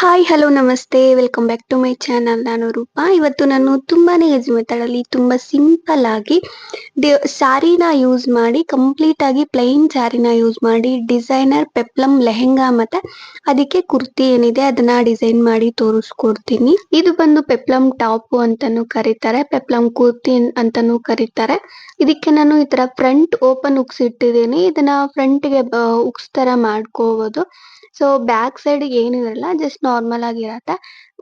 Hi hello ನಮಸ್ತೆ welcome back to my channel. ನಾನು ರೂಪಾ. ಇವತ್ತು ನಾನು ತುಂಬಾನೇ ಈಸಿ ಮೆಥಡ್ ಅಲ್ಲಿ ತುಂಬಾ ಸಿಂಪಲ್ ಆಗಿ ಸ್ಯಾರಿನ ಯೂಸ್ ಮಾಡಿ ಕಂಪ್ಲೀಟ್ ಆಗಿ ಪ್ಲೈನ್ ಸ್ಯಾರಿನ ಯೂಸ್ ಮಾಡಿ ಡಿಸೈನರ್ ಪೆಪ್ಲಮ್ ಲೆಹೆಂಗಾ ಮತ್ತೆ ಅದಕ್ಕೆ ಕುರ್ತಿ ಏನಿದೆ ಅದನ್ನ ಡಿಸೈನ್ ಮಾಡಿ ತೋರಿಸ್ಕೊಡ್ತೀನಿ. ಇದು ಬಂದು ಪೆಪ್ಲಮ್ ಟಾಪ್ ಅಂತಾನೂ ಕರೀತಾರೆ, ಪೆಪ್ಲಮ್ ಕುರ್ತಿ ಅಂತಾನೂ ಕರೀತಾರೆ. ಇದಕ್ಕೆ ನಾನು ಈ ತರ ಫ್ರಂಟ್ ಓಪನ್ ಉಕ್ಸ್ ಇಟ್ಟಿದ್ದೀನಿ. ಇದನ್ನ ಫ್ರಂಟ್ ಗೆ ಉಕ್ಸ್ ತರ ಮಾಡ್ಕೋಬಹುದು. ಸೊ ಬ್ಯಾಕ್ ಸೈಡ್ ಏನಿರಲ್ಲ, ಜಸ್ಟ್ ನಾರ್ಮಲ್ ಆಗಿರತ್ತೆ.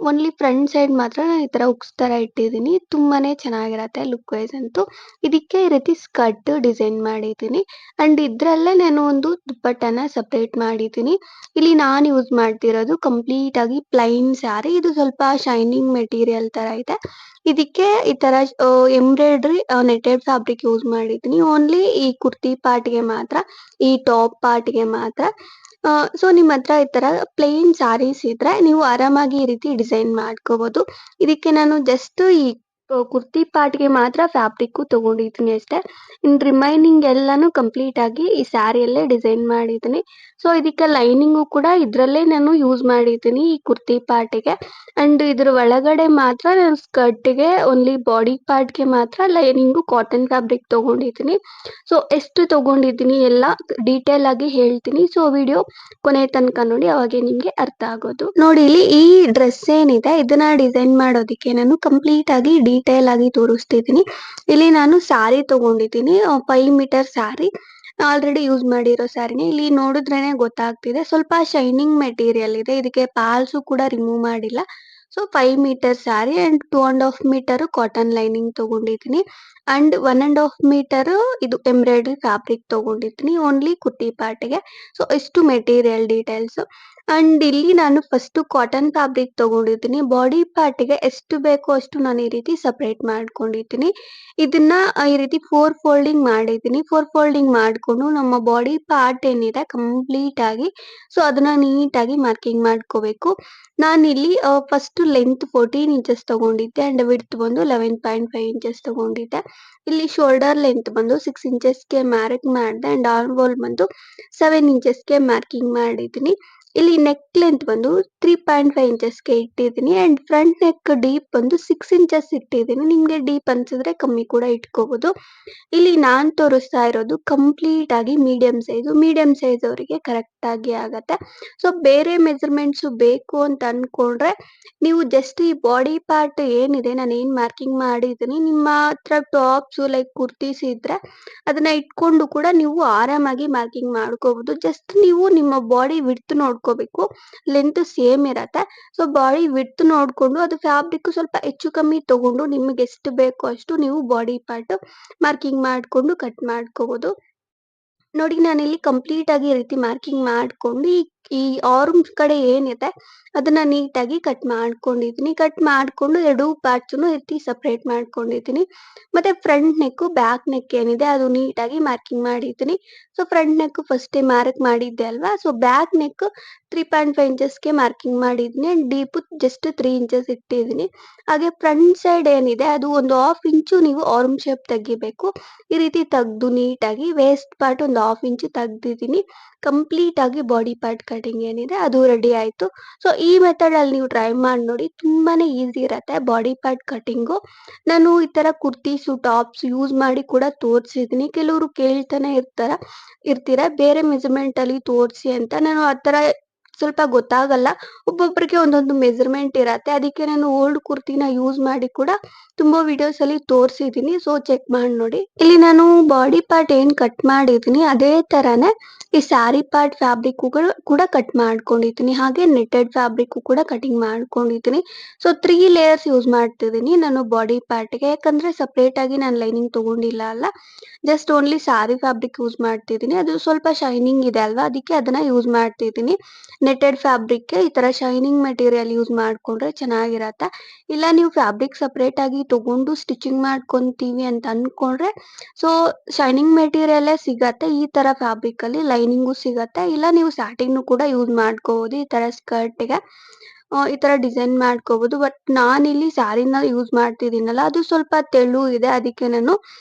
ಓನ್ಲಿ ಫ್ರಂಟ್ ಸೈಡ್ ಮಾತ್ರ ನಾನು ಈ ತರ ಉಕ್ಸ್ ತರ ಇಟ್ಟಿದ್ದೀನಿ. ತುಂಬಾನೇ ಚೆನ್ನಾಗಿರತ್ತೆ ಲುಕ್ ವೈಸ್ ಅಂತೂ. ಇದಕ್ಕೆ ಈ ರೀತಿ ಸ್ಕರ್ಟ್ ಡಿಸೈನ್ ಮಾಡಿದ್ದೀನಿ ಅಂಡ್ ಇದ್ರಲ್ಲೇ ನಾನು ಒಂದು ದುಪ್ಪಟ್ಟನ ಸಪರೇಟ್ ಮಾಡಿದ್ದೀನಿ. ಇಲ್ಲಿ ನಾನು ಯೂಸ್ ಮಾಡ್ತಿರೋದು ಕಂಪ್ಲೀಟ್ ಆಗಿ ಪ್ಲೈನ್ ಸ್ಯಾರಿ. ಇದು ಸ್ವಲ್ಪ ಶೈನಿಂಗ್ ಮೆಟೀರಿಯಲ್ ತರ ಇದೆ. ಇದಕ್ಕೆ ಈ ತರ ಎಂಬ್ರಾಯ್ಡ್ರಿ ನೆಟೆಡ್ ಫ್ಯಾಬ್ರಿಕ್ ಯೂಸ್ ಮಾಡಿದ್ದೀನಿ. ಓನ್ಲಿ ಈ ಕುರ್ತಿ ಪಾರ್ಟ್ಗೆ ಮಾತ್ರ, ಈ ಟಾಪ್ ಪಾರ್ಟ್ಗೆ ಮಾತ್ರ. ಸೊ ನಿಮ್ಮ ಹತ್ರ ಈ ತರ ಪ್ಲೇನ್ ಸ್ಯಾರೀಸ್ ಇದ್ರೆ ನೀವು ಆರಾಮಾಗಿ ಈ ರೀತಿ ಡಿಸೈನ್ ಮಾಡ್ಕೋಬಹುದು. ಇದಕ್ಕೆ ನಾನು ಜಸ್ಟ್ ಈ ಕುರ್ತಿ ಪಾರ್ಟ್ಗೆ ಮಾತ್ರ ಫ್ಯಾಬ್ರಿಕ್ ತಗೊಂಡಿದ್ದೀನಿ ಅಷ್ಟೇ. ಇನ್ ರಿಮೈನಿಂಗ್ ಎಲ್ಲಾನು ಕಂಪ್ಲೀಟ್ ಆಗಿ ಈ ಸ್ಯಾರಿಯಲ್ಲೇ ಡಿಸೈನ್ ಮಾಡಿದ್ದೀನಿ. ಸೊ ಇದಕ್ಕೆ ಲೈನಿಂಗು ಕೂಡ ಇದ್ರಲ್ಲೇ ನಾನು ಯೂಸ್ ಮಾಡಿದ್ದೀನಿ ಈ ಕುರ್ತಿ ಪಾರ್ಟಿಗೆ. ಅಂಡ್ ಇದ್ರ ಒಳಗಡೆ ಮಾತ್ರ ನಾನು ಸ್ಕರ್ಟ್ಗೆ ಓನ್ಲಿ ಬಾಡಿ ಪಾರ್ಟ್ಗೆ ಮಾತ್ರ ಲೈನಿಂಗು ಕಾಟನ್ ಫ್ಯಾಬ್ರಿಕ್ ತಗೊಂಡಿದ್ದೀನಿ. ಸೊ ಎಷ್ಟು ತಗೊಂಡಿದ್ದೀನಿ ಎಲ್ಲ ಡೀಟೇಲ್ ಆಗಿ ಹೇಳ್ತೀನಿ. ಸೊ ವಿಡಿಯೋ ಕೊನೆ ತನಕ ನೋಡಿ, ಅವಾಗೆ ನಿಮ್ಗೆ ಅರ್ಥ ಆಗೋದು. ನೋಡಿ ಇಲ್ಲಿ ಈ ಡ್ರೆಸ್ ಏನಿದೆ ಇದನ್ನ ಡಿಸೈನ್ ಮಾಡೋದಿಕ್ಕೆ ನಾನು ಕಂಪ್ಲೀಟ್ ಆಗಿ ಡೀಟೇಲ್ ಆಗಿ ತೋರಿಸ್ತಿದ್ದೀನಿ. ಇಲ್ಲಿ ನಾನು ಸ್ಯಾರಿ ತಗೊಂಡಿದ್ದೀನಿ, 5 ಮೀಟರ್ ಸ್ಯಾರಿ. ಆಲ್ರೆಡಿ ಯೂಸ್ ಮಾಡಿರೋ ಸ್ಯಾರಿನೇ. ಇಲ್ಲಿ ನೋಡಿದ್ರೇನೆ ಗೊತ್ತಾಗ್ತಿದೆ ಸ್ವಲ್ಪ ಶೈನಿಂಗ್ ಮೆಟೀರಿಯಲ್ ಇದೆ. ಇದಕ್ಕೆ ಪಾಲ್ಸು ಕೂಡ ರಿಮೂವ್ ಮಾಡಿಲ್ಲ. So 5 metre sari and 2.5 metre cotton lining ತಗೊಂಡಿದ್ದೀನಿ ಅಂಡ್ 1.5 ಮೀಟರ್ ಇದು ಎಂಬ್ರಾಯ್ಡ್ರಿ ಫ್ಯಾಬ್ರಿಕ್ ತಗೊಂಡಿದ್ದೀನಿ ಓನ್ಲಿ ಕುರ್ತಿ ಪಾರ್ಟ್ಗೆ. ಸೊ ಇಷ್ಟು ಮೆಟೀರಿಯಲ್ ಡೀಟೇಲ್ಸ್. ಅಂಡ್ ಇಲ್ಲಿ ನಾನು ಫಸ್ಟ್ ಕಾಟನ್ ಫ್ಯಾಬ್ರಿಕ್ ತಗೊಂಡಿದ್ದೀನಿ. ಬಾಡಿ ಪಾರ್ಟ್ಗೆ ಎಷ್ಟು ಬೇಕೋ ಅಷ್ಟು ನಾನು ಈ ರೀತಿ ಸಪರೇಟ್ ಮಾಡ್ಕೊಂಡಿದ್ದೀನಿ. ಇದನ್ನ ಈ ರೀತಿ 4 ಫೋಲ್ಡಿಂಗ್ ಮಾಡಿದ್ದೀನಿ. 4 ಫೋಲ್ಡಿಂಗ್ ಮಾಡ್ಕೊಂಡು ನಮ್ಮ ಬಾಡಿ ಪಾರ್ಟ್ ಏನಿದೆ ಕಂಪ್ಲೀಟ್ ಆಗಿ, ಸೊ ಅದನ್ನ ನೀಟಾಗಿ ಮಾರ್ಕಿಂಗ್ ಮಾಡ್ಕೋಬೇಕು. ನಾನಿಲ್ಲಿ ಫಸ್ಟ್ ಲೆಂತ್ 14 ಇಂಚಸ್ ತಗೊಂಡಿದ್ದೆ ಅಂಡ್ ವಿಡ್ತ್ ಬಂದು 11.5 ಇಂಚಸ್ ತಗೊಂಡಿದ್ದೆ. ಇಲ್ಲಿ ಶೋಲ್ಡರ್ ಲೆಂತ್ ಬಂದು 6 ಇಂಚಸ್ಗೆ ಮಾರ್ಕ್ ಮಾಡಿದೆ ಅಂಡ್ ಆರ್ಮ್ ಹೋಲ್ ಬಂದು 7 ಇಂಚಸ್ಗೆ ಮಾರ್ಕಿಂಗ್ ಮಾಡಿದ್ದೀನಿ. ಇಲ್ಲಿ ನೆಕ್ ಲೆಂತ್ ಬಂದು 3.5 ಇಂಚಸ್ಗೆ ಇಟ್ಟಿದ್ದೀನಿ ಅಂಡ್ ಫ್ರಂಟ್ ನೆಕ್ ಡೀಪ್ ಬಂದು 6 ಇಂಚಸ್ ಇಟ್ಟಿದ್ದೀನಿ. ನಿಮ್ಗೆ ಡೀಪ್ ಅನ್ಸಿದ್ರೆ ಕಮ್ಮಿ ಕೂಡ ಇಟ್ಕೋಬಹುದು. ಇಲ್ಲಿ ನಾನ್ ತೋರಿಸ್ತಾ ಇರೋದು ಕಂಪ್ಲೀಟ್ ಆಗಿ ಮೀಡಿಯಂ ಸೈಜ್ ಅವರಿಗೆ ಕರೆಕ್ಟ್ ಆಗಿ ಆಗತ್ತೆ. ಸೊ ಬೇರೆ ಮೆಜರ್ಮೆಂಟ್ಸ್ ಬೇಕು ಅಂತ ಅನ್ಕೊಂಡ್ರೆ ನೀವು ಜಸ್ಟ್ ಈ ಬಾಡಿ ಪಾರ್ಟ್ ಏನಿದೆ ನಾನು ಏನ್ ಮಾರ್ಕಿಂಗ್ ಮಾಡಿದ್ದೀನಿ, ನಿಮ್ಮ ಹತ್ರ ಟಾಪ್ಸ್ ಲೈಕ್ ಕುರ್ತೀಸ್ ಇದ್ರೆ ಅದನ್ನ ಇಟ್ಕೊಂಡು ಕೂಡ ನೀವು ಆರಾಮಾಗಿ ಮಾರ್ಕಿಂಗ್ ಮಾಡ್ಕೋಬಹುದು. ಜಸ್ಟ್ ನೀವು ನಿಮ್ಮ ಬಾಡಿ ವಿಡ್ತ್ ನೋಡ್ಕೋಬೇಕು, ಲೆಂತ್ ಸೇಮ್ ಇರತ್ತೆ. ಸೊ ಬಾಡಿ ವಿಡ್ತ್ ನೋಡ್ಕೊಂಡು ಅದು ಫ್ಯಾಬ್ರಿಕ್ ಸ್ವಲ್ಪ ಹೆಚ್ಚು ಕಮ್ಮಿ ತಗೊಂಡು ನಿಮ್ಗೆ ಎಷ್ಟು ಬೇಕೋ ಅಷ್ಟು ನೀವು ಬಾಡಿ ಪಾರ್ಟ್ ಮಾರ್ಕಿಂಗ್ ಮಾಡ್ಕೊಂಡು ಕಟ್ ಮಾಡ್ಕೋಬಹುದು. ನೋಡಿ ನಾನಿಲ್ಲಿ ಕಂಪ್ಲೀಟ್ ಆಗಿ ಈ ರೀತಿ ಮಾರ್ಕಿಂಗ್ ಮಾಡ್ಕೊಂಡು ಈ ಆರ್ಮ್ಸ್ ಕಡೆ ಏನಿದೆ ಅದನ್ನ ನೀಟಾಗಿ ಕಟ್ ಮಾಡ್ಕೊಂಡಿದ್ದೀನಿ. ಕಟ್ ಮಾಡ್ಕೊಂಡು ಎರಡು ಪಾರ್ಟ್ಸ್ ಈ ರೀತಿ ಸಪರೇಟ್ ಮಾಡ್ಕೊಂಡಿದ್ದೀನಿ. ಮತ್ತೆ ಫ್ರಂಟ್ ನೆಕ್ ಬ್ಯಾಕ್ ನೆಕ್ ಏನಿದೆ ಅದು ನೀಟಾಗಿ ಮಾರ್ಕಿಂಗ್ ಮಾಡಿದ್ದೀನಿ. So front neck first mark ಮಾಡಿದ್ದೆ ಅಲ್ವಾ, ಸೊ ಬ್ಯಾಕ್ ನೆಕ್ 3.5 ಇಂಚಸ್ಗೆ ಮಾರ್ಕಿಂಗ್ ಮಾಡಿದ್ದೀನಿ ಅಂಡ್ ಡೀಪ್ ಜಸ್ಟ್ 3 ಇಂಚಸ್ ಇಟ್ಟಿದ್ದೀನಿ. ಹಾಗೆ ಫ್ರಂಟ್ ಸೈಡ್ ಏನಿದೆ ಅದು ಒಂದು 1/2 ಇಂಚು ನೀವು ಆರ್ಮ್ ಶೇಪ್ ತೆಗಿಬೇಕು. ಈ ರೀತಿ ತೆಗ್ದು ನೀಟಾಗಿ ವೇಸ್ಟ್ ಪಾರ್ಟ್ ಒಂದು 1/2 ಇಂಚು ತೆಗ್ದಿದ್ದೀನಿ. ಕಂಪ್ಲೀಟ್ ಆಗಿ ಬಾಡಿ ಪಾರ್ಟ್ ಕಟಿಂಗ್ ಏನಿದೆ ಅದು ರೆಡಿ ಆಯ್ತು. ಸೊ ಈ ಮೆಥಡ್ ಅಲ್ಲಿ ನೀವು ಟ್ರೈ ಮಾಡಿ ನೋಡಿ, ತುಂಬಾನೇ ಈಸಿ ಇರತ್ತೆ ಬಾಡಿ ಪಾರ್ಟ್ ಕಟಿಂಗು. ನಾನು ಈ ತರ ಕುರ್ತೀಸು ಟಾಪ್ಸ್ ಯೂಸ್ ಮಾಡಿ ಕೂಡ ತೋರಿಸಿದ್ದೀನಿ. ಕೆಲವರು ಕೇಳ್ತಾನೆ ಇರ್ತೀರಾ ಬೇರೆ ಮೆಜರ್ಮೆಂಟ್ ಅಲ್ಲಿ ತೋರಿಸಿ ಅಂತ. ನಾನು ಆ ತರ ಸ್ವಲ್ಪ ಗೊತ್ತಾಗಲ್ಲ, ಒಬ್ಬೊಬ್ಬರಿಗೆ ಒಂದೊಂದು ಮೆಜರ್ಮೆಂಟ್ ಇರತ್ತೆ. ಅದಕ್ಕೆ ನಾನು ಓಲ್ಡ್ ಕುರ್ತಿನ ಯೂಸ್ ಮಾಡಿ ಕೂಡ ತುಂಬಾ ವಿಡಿಯೋಸ್ ಅಲ್ಲಿ ತೋರಿಸಿದ್ದೀನಿ. ಸೊ ಚೆಕ್ ಮಾಡಿ ನೋಡಿ. ಇಲ್ಲಿ ನಾನು ಬಾಡಿ ಪಾರ್ಟ್ ಏನ್ ಕಟ್ ಮಾಡಿದ್ದೀನಿ ಅದೇ ತರಾನೇ ಈ ಸ್ಯಾರಿ ಪಾರ್ಟ್ ಫ್ಯಾಬ್ರಿಕ್ ಕೂಡ ಕಟ್ ಮಾಡ್ಕೊಂಡಿದ್ದೀನಿ. ಹಾಗೆ ನೆಟೆಡ್ ಫ್ಯಾಬ್ರಿಕ್ ಕೂಡ ಕಟಿಂಗ್ ಮಾಡ್ಕೊಂಡಿದ್ದೀನಿ. ಸೊ 3 ಲೇಯರ್ಸ್ ಯೂಸ್ ಮಾಡ್ತಿದ್ದೀನಿ ನಾನು ಬಾಡಿ ಪಾರ್ಟ್ಗೆ. ಯಾಕಂದ್ರೆ ಸಪರೇಟ್ ಆಗಿ ನಾನು ಲೈನಿಂಗ್ ತಗೊಂಡಿಲ್ಲ ಅಲ್ಲ, just only sari fabric use ಮಾಡ್ತಿದ್ದೀನಿ. ಅದು ಸ್ವಲ್ಪ ಶೈನಿಂಗ್ ಇದೆ ಅಲ್ವಾ, ಅದಕ್ಕೆ ಅದನ್ನ ಯೂಸ್ ಮಾಡ್ತಿದ್ದೀನಿ. ನೆಟೆಡ್ ಫ್ಯಾಬ್ರಿಕ್ಗೆ ಈ ತರ ಶೈನಿಂಗ್ ಮೆಟೀರಿಯಲ್ ಯೂಸ್ ಮಾಡ್ಕೊಂಡ್ರೆ ಚೆನ್ನಾಗಿರತ್ತೆ. ಇಲ್ಲ ನೀವು ಫ್ಯಾಬ್ರಿಕ್ ಸಪರೇಟ್ ಆಗಿ ತಗೊಂಡು ಸ್ಟಿಚಿಂಗ್ ಮಾಡ್ಕೊಂತೀವಿ ಅಂತ ಅನ್ಕೊಂಡ್ರೆ ಸೊ ಶೈನಿಂಗ್ ಮೆಟೀರಿಯಲ್ ಸಿಗತ್ತೆ. ಈ ತರ ಫ್ಯಾಬ್ರಿಕ್ ಅಲ್ಲಿ ಲೈನಿಂಗು ಸಿಗತ್ತೆ. ಇಲ್ಲ ನೀವು ಸ್ಯಾಟಿನ್ ಕೂಡ ಯೂಸ್ ಮಾಡ್ಕೋಬಹುದು ಈ ತರ ಸ್ಕರ್ಟ್ಗೆ. ಈ ತರ ಡಿಸೈನ್ ಮಾಡ್ಕೋಬಹುದು. ಬಟ್ ನಾನಿಲ್ಲಿ ಸ್ಯಾರಿನ ಯೂಸ್ ಮಾಡ್ತಿದ್ದೀನಲ್ಲ ಅದು ಸ್ವಲ್ಪ ತೆಳು ಇದೆ, ಅದಕ್ಕೆ ನಾನು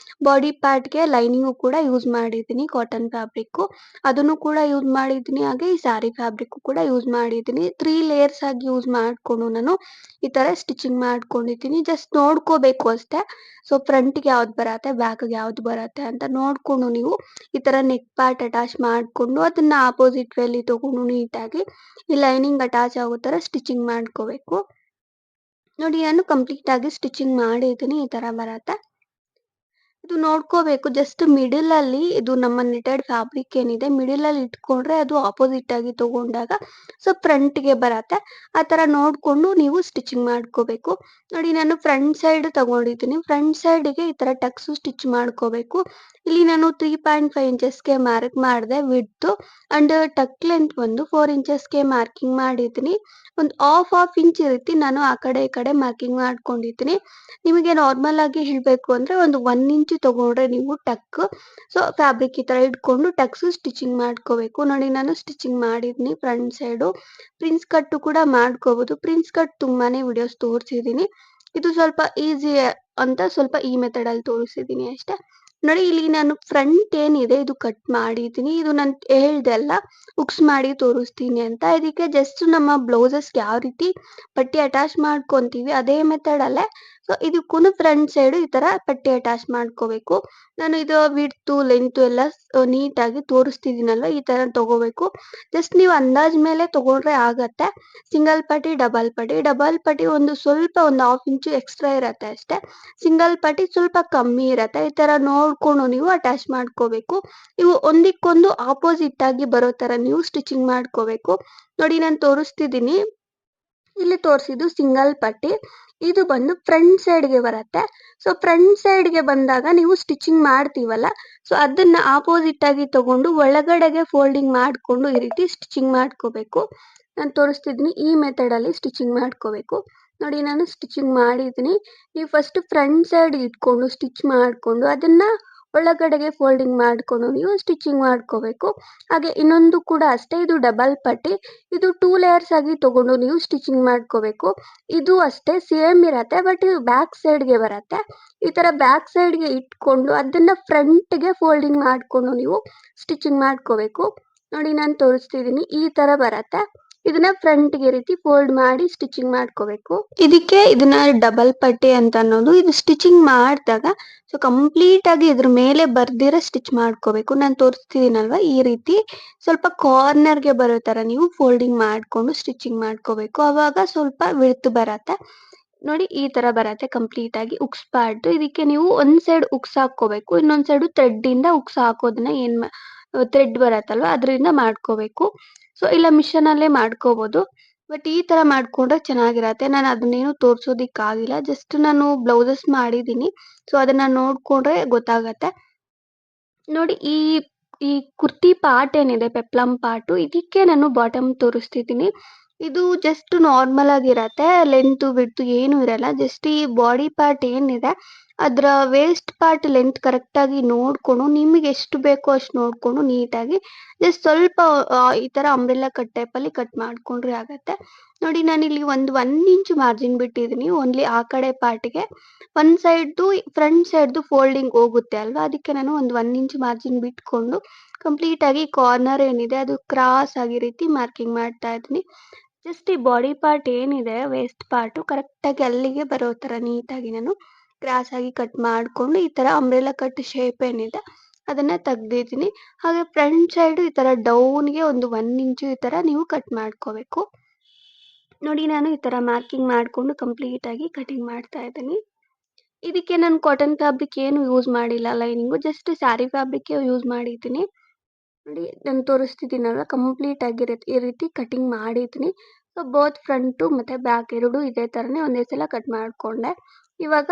ಬಾಡಿ ಪಾರ್ಟ್‌ಗೆ ಲೈನಿಂಗು ಕೂಡ ಯೂಸ್ ಮಾಡಿದ್ದೀನಿ ಕಾಟನ್ ಫ್ಯಾಬ್ರಿಕ್ಕು. ಅದನ್ನು ಕೂಡ ಯೂಸ್ ಮಾಡಿದ್ದೀನಿ. ಹಾಗೆ ಈ ಸ್ಯಾರಿ ಫ್ಯಾಬ್ರಿಕ್ಕು ಕೂಡ ಯೂಸ್ ಮಾಡಿದ್ದೀನಿ. 3 ಲೇಯರ್ಸ್ ಆಗಿ ಯೂಸ್ ಮಾಡ್ಕೊಂಡು ನಾನು ಈ ತರ ಸ್ಟಿಚಿಂಗ್ ಮಾಡ್ಕೊಂಡಿದ್ದೀನಿ. ಜಸ್ಟ್ ನೋಡ್ಕೋಬೇಕು ಅಷ್ಟೇ. ಸೊ ಫ್ರಂಟ್‌ಗೆ ಯಾವ್ದು ಬರತ್ತೆ, ಬ್ಯಾಕ್‌ಗೆ ಯಾವ್ದು ಬರತ್ತೆ ಅಂತ ನೋಡ್ಕೊಂಡು ನೀವು ಈ ತರ ನೆಕ್ ಪಾರ್ಟ್ ಅಟ್ಯಾಚ್ ಮಾಡ್ಕೊಂಡು ಅದನ್ನ ಅಪೋಸಿಟ್ ವೇಲಿ ತಗೊಂಡು ನೀಟಾಗಿ ಈ ಲೈನಿಂಗ್ ಅಟ್ಯಾಚ್ ಆಗೋ ತರ ಸ್ಟಿಚಿಂಗ್ ಮಾಡ್ಕೋಬೇಕು. ನೋಡಿ ನಾನು ಕಂಪ್ಲೀಟ್ ಆಗಿ ಸ್ಟಿಚಿಂಗ್ ಮಾಡಿದ್ದೀನಿ. ಈ ತರ ಬರತ್ತೆ. ಇದು ನೋಡ್ಕೋಬೇಕು ಜಸ್ಟ್ ಮಿಡಲ್ ಅಲ್ಲಿ ಇದು ನಮ್ಮ ನೆಟೆಡ್ ಫ್ಯಾಬ್ರಿಕ್ ಏನಿದೆ ಮಿಡಲ್ ಅಲ್ಲಿ ಇಟ್ಕೊಂಡ್ರೆ ಅದು ಅಪೋಸಿಟ್ ಆಗಿ ತಗೊಂಡಾಗ ಸೊ ಫ್ರಂಟ್ ಗೆ ಬರತ್ತೆ. ಆ ತರ ನೋಡ್ಕೊಂಡು ನೀವು ಸ್ಟಿಚಿಂಗ್ ಮಾಡ್ಕೋಬೇಕು. ನೋಡಿ ನಾನು ಫ್ರಂಟ್ ಸೈಡ್ ತಗೊಂಡಿದ್ದೀನಿ. ಫ್ರಂಟ್ ಸೈಡ್ ಗೆ ಈ ತರ ಟಕ್ಸ್ ಸ್ಟಿಚ್ ಮಾಡ್ಕೋಬೇಕು. ಇಲ್ಲಿ ನಾನು 3.5 ಇಂಚಸ್ಗೆ ಮಾರ್ಕ್ ಮಾಡಿದೆ ವಿಡ್ತ್ ಅಂಡ್ ಟಕ್ ಲೆಂತ್ ಬಂದು 4 ಇಂಚಸ್ಗೆ ಮಾರ್ಕಿಂಗ್ ಮಾಡಿದ್ದೀನಿ. ಒಂದು ಹಾಫ್ ಇಂಚ್ ಇರುತ್ತೆ, ನಾನು ಆ ಕಡೆ ಈ ಕಡೆ ಮಾರ್ಕಿಂಗ್ ಮಾಡ್ಕೊಂಡಿದ್ದೀನಿ. ನಿಮಗೆ ನಾರ್ಮಲ್ ಆಗಿ ಹೇಳ್ಬೇಕು ಅಂದ್ರೆ ಒಂದು 1 ಇಂಚ್ ತಗೊಂಡ್ರೆ ನೀವು ಟಕ್ ಸೊ ಫ್ಯಾಬ್ರಿಕ್ ಈ ತರ ಇಟ್ಕೊಂಡು ಟಕ್ಸ್ ಸ್ಟಿಚಿಂಗ್ ಮಾಡ್ಕೋಬೇಕು. ನೋಡಿ ನಾನು ಸ್ಟಿಚಿಂಗ್ ಮಾಡಿದ್ದೀನಿ ಫ್ರಂಟ್ ಸೈಡು. ಪ್ರಿನ್ಸ್ ಕಟ್ ಕೂಡ ಮಾಡ್ಕೋಬಹುದು. ಪ್ರಿನ್ಸ್ ಕಟ್ ತುಂಬಾನೇ ವಿಡಿಯೋಸ್ ತೋರಿಸಿದ್ದೀನಿ. ಇದು ಸ್ವಲ್ಪ ಈಸಿ ಅಂತ ಸ್ವಲ್ಪ ಈ ಮೆಥಡ್ ಅಲ್ಲಿ ತೋರಿಸಿದ್ದೀನಿ ಅಷ್ಟೇ. ನೋಡಿ ಇಲ್ಲಿ ನಾನು ಫ್ರಂಟ್ ಏನಿದೆ ಇದು ಕಟ್ ಮಾಡಿದ್ದೀನಿ. ಇದು ನಾನು ಹೇಳ್ದೆ ಅಲ್ಲ ಹುಕ್ಸ್ ಮಾಡಿ ತೋರಿಸ್ತೀನಿ ಅಂತ. ಇದಕ್ಕೆ ಜಸ್ಟ್ ನಮ್ಮ ಬ್ಲೌಸಸ್ಗೆ ಯಾವ ರೀತಿ ಪಟ್ಟಿ ಅಟ್ಯಾಚ್ ಮಾಡ್ಕೊಂತೀವಿ ಅದೇ ಮೆಥಡ್ ಅಲ್ಲೇ ಸೊ ಇದಕ್ಕೂ ಫ್ರಂಟ್ ಸೈಡ್ ಈ ತರ ಪಟ್ಟಿ ಅಟ್ಯಾಚ್ ಮಾಡ್ಕೋಬೇಕು. ನಾನು ಇದು ವಿಡ್ತ್ ಲೆಂತ್ ಎಲ್ಲ ನೀಟಾಗಿ ತೋರಿಸ್ತಿದ್ದೀನಲ್ವಾ ಈ ತರ ತಗೋಬೇಕು. ಜಸ್ಟ್ ನೀವು ಅಂದಾಜ್ ಮೇಲೆ ತಗೊಂಡ್ರೆ ಆಗತ್ತೆ. ಸಿಂಗಲ್ ಪಟ್ಟಿ ಡಬಲ್ ಪಟ್ಟಿ ಒಂದು ಸ್ವಲ್ಪ ಒಂದು ಹಾಫ್ ಇಂಚು ಎಕ್ಸ್ಟ್ರಾ ಇರತ್ತೆ ಅಷ್ಟೇ. ಸಿಂಗಲ್ ಪಟ್ಟಿ ಸ್ವಲ್ಪ ಕಮ್ಮಿ ಇರತ್ತೆ. ಈ ತರ ನೋಡ್ಕೊಂಡು ನೀವು ಅಟ್ಯಾಚ್ ಮಾಡ್ಕೋಬೇಕು. ನೀವು ಒಂದಿಕ್ಕೊಂದು ಆಪೋಸಿಟ್ ಆಗಿ ಬರೋ ತರ ನೀವು ಸ್ಟಿಚಿಂಗ್ ಮಾಡ್ಕೋಬೇಕು. ನೋಡಿ ನಾನು ತೋರಿಸ್ತಿದ್ದೀನಿ. ಇಲ್ಲಿ ತೋರಿಸಿದ್ದು ಸಿಂಗಲ್ ಪಟ್ಟಿ. ಇದು ಬಂದು ಫ್ರಂಟ್ ಸೈಡ್ಗೆ ಬರತ್ತೆ. ಸೊ ಫ್ರಂಟ್ ಸೈಡ್ಗೆ ಬಂದಾಗ ನೀವು ಸ್ಟಿಚಿಂಗ್ ಮಾಡ್ತೀವಲ್ಲ ಸೊ ಅದನ್ನ ಆಪೋಸಿಟ್ ಆಗಿ ತಗೊಂಡು ಒಳಗಡೆಗೆ ಫೋಲ್ಡಿಂಗ್ ಮಾಡ್ಕೊಂಡು ಈ ರೀತಿ ಸ್ಟಿಚಿಂಗ್ ಮಾಡ್ಕೋಬೇಕು. ನಾನು ತೋರಿಸ್ತಿದ್ದೀನಿ ಈ ಮೆಥಡ್ ಅಲ್ಲಿ ಸ್ಟಿಚಿಂಗ್ ಮಾಡ್ಕೋಬೇಕು. ನೋಡಿ ನಾನು ಸ್ಟಿಚಿಂಗ್ ಮಾಡಿದ್ದೀನಿ. ನೀವು ಫಸ್ಟ್ ಫ್ರಂಟ್ ಸೈಡ್ ಇಟ್ಕೊಂಡು ಸ್ಟಿಚ್ ಮಾಡ್ಕೊಂಡು ಅದನ್ನ ಒಳಗಡೆಗೆ ಫೋಲ್ಡಿಂಗ್ ಮಾಡ್ಕೊಂಡು ನೀವು ಸ್ಟಿಚಿಂಗ್ ಮಾಡ್ಕೋಬೇಕು. ಹಾಗೆ ಇನ್ನೊಂದು ಕೂಡ ಅಷ್ಟೇ, ಇದು ಡಬಲ್ ಪಟ್ಟಿ. ಇದು 2 ಲೇಯರ್ಸ್ ಆಗಿ ತಗೊಂಡು ನೀವು ಸ್ಟಿಚಿಂಗ್ ಮಾಡ್ಕೋಬೇಕು. ಇದು ಅಷ್ಟೇ ಸೇಮ್ ಇರತ್ತೆ ಬಟ್ ಬ್ಯಾಕ್ ಸೈಡ್ಗೆ ಬರತ್ತೆ. ಈ ತರ ಬ್ಯಾಕ್ ಸೈಡ್ಗೆ ಇಟ್ಕೊಂಡು ಅದನ್ನ ಫ್ರಂಟ್ಗೆ ಫೋಲ್ಡಿಂಗ್ ಮಾಡ್ಕೊಂಡು ನೀವು ಸ್ಟಿಚಿಂಗ್ ಮಾಡ್ಕೋಬೇಕು. ನೋಡಿ ನಾನು ತೋರಿಸ್ತಿದ್ದೀನಿ ಈ ತರ ಬರತ್ತೆ. ಇದನ್ನ ಫ್ರಂಟ್ಗೆ ರೀತಿ ಫೋಲ್ಡ್ ಮಾಡಿ ಸ್ಟಿಚಿಂಗ್ ಮಾಡ್ಕೋಬೇಕು. ಇದಕ್ಕೆ ಇದನ್ನ ಡಬಲ್ ಪಟ್ಟಿ ಅಂತ ಅನ್ನೋದು. ಇದು ಸ್ಟಿಚಿಂಗ್ ಮಾಡಿದಾಗ ಸೊ ಕಂಪ್ಲೀಟ್ ಆಗಿ ಇದ್ರ ಮೇಲೆ ಬರ್ದಿರ ಸ್ಟಿಚ್ ಮಾಡ್ಕೋಬೇಕು. ನಾನು ತೋರಿಸ್ತಿದ್ದೀನಲ್ವಾ ಈ ರೀತಿ ಸ್ವಲ್ಪ ಕಾರ್ನರ್ಗೆ ಬರೋ ತರ ನೀವು ಫೋಲ್ಡಿಂಗ್ ಮಾಡ್ಕೊಂಡು ಸ್ಟಿಚಿಂಗ್ ಮಾಡ್ಕೋಬೇಕು. ಅವಾಗ ಸ್ವಲ್ಪ ವಿಡ್ತ್ ಬರತ್ತೆ. ನೋಡಿ ಈ ತರ ಬರತ್ತೆ ಕಂಪ್ಲೀಟ್ ಆಗಿ ಉಕ್ಸ್ಬಾರ್ದು. ಇದಕ್ಕೆ ನೀವು ಒಂದ್ ಸೈಡ್ ಉಕ್ಸ್ ಹಾಕೋಬೇಕು, ಇನ್ನೊಂದ್ ಸೈಡ್ ಥ್ರೆಡ್ ಇಂದ ಉಕ್ಸ್ ಹಾಕೋದನ್ನ ಥ್ರೆಡ್ ಬರತ್ತಲ್ವಾ ಅದರಿಂದ ಮಾಡ್ಕೋಬೇಕು. ಸೊ ಇಲ್ಲ ಮಿಷನ್ ಅಲ್ಲೇ ಮಾಡ್ಕೋಬಹುದು. ಬಟ್ ಈ ತರ ಮಾಡ್ಕೊಂಡ್ರೆ ಚೆನ್ನಾಗಿರತ್ತೆ. ನಾನು ಅದನ್ನೇನು ತೋರ್ಸೋದಿಕ್ಕಾಗಿಲ್ಲ. ಜಸ್ಟ್ ನಾನು ಬ್ಲೌಸಸ್ ಮಾಡಿದ್ದೀನಿ. ಸೊ ಅದನ್ನ ನೋಡ್ಕೊಂಡ್ರೆ ಗೊತ್ತಾಗತ್ತೆ. ನೋಡಿ ಈ ಕುರ್ತಿ ಪಾರ್ಟ್ ಏನಿದೆ ಪೆಪ್ಲಮ್ ಪಾರ್ಟು ಇದಕ್ಕೆ ನಾನು ಬಾಟಮ್ ತೋರಿಸ್ತಿದ್ದೀನಿ. ಇದು ಜಸ್ಟ್ ನಾರ್ಮಲ್ ಆಗಿರತ್ತೆ. ಲೆಂತ್ ವಿಡ್ತ್ ಏನು ಇರಲ್ಲ. ಜಸ್ಟ್ ಈ ಬಾಡಿ ಪಾರ್ಟ್ ಏನಿದೆ ಅದ್ರ ವೇಸ್ಟ್ ಪಾರ್ಟ್ ಲೆಂತ್ ಕರೆಕ್ಟ್ ಆಗಿ ನೋಡ್ಕೊಂಡು ನಿಮಗೆ ಎಷ್ಟು ಬೇಕೋ ಅಷ್ಟು ನೋಡ್ಕೊಂಡು ನೀಟಾಗಿ ಜಸ್ಟ್ ಸ್ವಲ್ಪ ಈ ತರ ಅಂಬ್ರೆಲಾ ಕಟ್ ಟೈಪ್ ಅಲ್ಲಿ ಕಟ್ ಮಾಡ್ಕೊಂಡ್ರೆ ಆಗತ್ತೆ. ನೋಡಿ ನಾನಿಲ್ಲಿ ಒಂದು 1 ಇಂಚ್ ಮಾರ್ಜಿನ್ ಬಿಟ್ಟಿದ್ದೀನಿ ಓನ್ಲಿ ಆ ಕಡೆ ಪಾರ್ಟ್‌ಗೆ. ಒಂದ್ ಸೈಡ್‌ದು ಫ್ರಂಟ್ ಸೈಡ್‌ದು ಫೋಲ್ಡಿಂಗ್ ಹೋಗುತ್ತೆ ಅಲ್ವಾ ಅದಕ್ಕೆ ನಾನು ಒಂದು 1 ಇಂಚ್ ಮಾರ್ಜಿನ್ ಬಿಟ್ಕೊಂಡು ಕಂಪ್ಲೀಟ್ ಆಗಿ ಕಾರ್ನರ್ ಏನಿದೆ ಅದು ಕ್ರಾಸ್ ಆಗಿ ರೀತಿ ಮಾರ್ಕಿಂಗ್ ಮಾಡ್ತಾ ಇದ್ದೀನಿ. ಜಸ್ಟ್ ಈ ಬಾಡಿ ಪಾರ್ಟ್ ಏನಿದೆ ವೇಸ್ಟ್ ಪಾರ್ಟು ಕರೆಕ್ಟ್ ಆಗಿ ಅಲ್ಲಿಗೆ ಬರೋ ತರ ನೀಟಾಗಿ ನಾನು ಕ್ರಾಸ್ ಆಗಿ ಕಟ್ ಮಾಡ್ಕೊಂಡು ಈ ತರ ಅಂಬ್ರೆಲಾ ಕಟ್ ಶೇಪ್ ಏನಿದೆ ಅದನ್ನ ತೆಗ್ದಿದ್ದೀನಿ. ಹಾಗೆ ಫ್ರಂಟ್ ಸೈಡ್ ಈ ತರ ಡೌನ್‌ಗೆ ಒಂದು 1 ಇಂಚು ಈ ತರ ನೀವು ಕಟ್ ಮಾಡ್ಕೋಬೇಕು. ನೋಡಿ ನಾನು ಈ ತರ ಮಾರ್ಕಿಂಗ್ ಮಾಡ್ಕೊಂಡು ಕಂಪ್ಲೀಟ್ ಆಗಿ ಕಟಿಂಗ್ ಮಾಡ್ತಾ ಇದ್ದೀನಿ. ಇದಕ್ಕೆ ನಾನು ಕಾಟನ್ ಫ್ಯಾಬ್ರಿಕ್ ಏನು ಯೂಸ್ ಮಾಡಿಲ್ಲ lining, just sari fabric use ಮಾಡಿದ್ದೀನಿ. ನೋಡಿ ನಾನು ತೋರಿಸ್ತಿದ್ದೀನಲ್ವಾ ಕಂಪ್ಲೀಟ್ ಆಗಿ ಈ ರೀತಿ ಕಟಿಂಗ್ ಮಾಡಿದ್ದೀನಿ. ಸೊ ಬೋತ್ ಫ್ರಂಟು ಮತ್ತೆ ಬ್ಯಾಕ್ ಎರಡು ಇದೇ ತರನೇ ಒಂದೇ ಸಲ ಕಟ್ ಮಾಡ್ಕೊಂಡೆ. ಇವಾಗ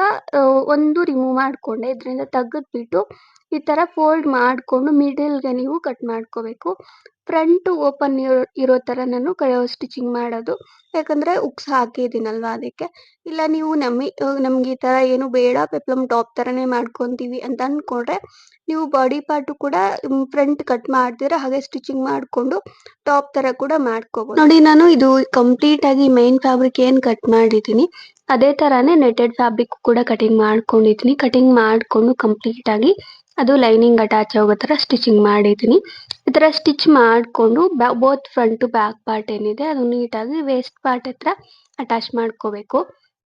ಒಂದು ರಿಮೂವ್ ಮಾಡ್ಕೊಂಡೆ ಇದರಿಂದ ತೆಗೆದ್ಬಿಟ್ಟು ಈ ತರ ಫೋಲ್ಡ್ ಮಾಡ್ಕೊಂಡು ಮಿಡಲ್‌ಗೆ ನೀವು ಕಟ್ ಮಾಡ್ಕೋಬೇಕು. ಫ್ರಂಟ್ ಓಪನ್ ಇರೋ ತರ ನಾನು ಸ್ಟಿಚಿಂಗ್ ಮಾಡೋದು. ಯಾಕಂದ್ರೆ ಹುಕ್ಸ್ ಹಾಕಿದ್ದೀನಲ್ವಾ ಅದಕ್ಕೆ. ಇಲ್ಲ ನೀವು ನಮ್ಗೆ ಈ ತರ ಏನು ಬೇಡ ಪೆಪ್ಲಮ್ ಟಾಪ್ ತರನೇ ಮಾಡ್ಕೊಂತೀವಿ ಅಂತ ಅನ್ಕೊಂಡ್ರೆ ನೀವು ಬಾಡಿ ಪಾರ್ಟ್ ಕೂಡ ಫ್ರಂಟ್ ಕಟ್ ಮಾಡ್ದಿರ ಹಾಗೆ ಸ್ಟಿಚಿಂಗ್ ಮಾಡ್ಕೊಂಡು ಟಾಪ್ ತರ ಕೂಡ ಮಾಡ್ಕೋಬಹುದು. ನೋಡಿ ನಾನು ಇದು ಕಂಪ್ಲೀಟ್ ಆಗಿ ಮೈನ್ ಫ್ಯಾಬ್ರಿಕ್ ಏನ್ ಕಟ್ ಮಾಡಿದೀನಿ ಅದೇ ತರಾನೇ ನೆಟೆಡ್ ಫ್ಯಾಬ್ರಿಕ್ ಕೂಡ ಕಟಿಂಗ್ ಮಾಡ್ಕೊಂಡಿದೀನಿ. ಕಟಿಂಗ್ ಮಾಡ್ಕೊಂಡು ಕಂಪ್ಲೀಟ್ ಆಗಿ ಅದು ಲೈನಿಂಗ್ ಅಟ್ಯಾಚ್ ಆಗೋ ತರ ಸ್ಟಿಚಿಂಗ್ ಮಾಡಿದೀನಿ. ಈ ತರ ಸ್ಟಿಚ್ ಮಾಡ್ಕೊಂಡು both front to back part ಏನಿದೆ ಅದು ನೀಟಾಗಿ ವೇಸ್ಟ್ ಪಾರ್ಟ್ ಹತ್ರ ಅಟ್ಯಾಚ್ ಮಾಡ್ಕೋಬೇಕು.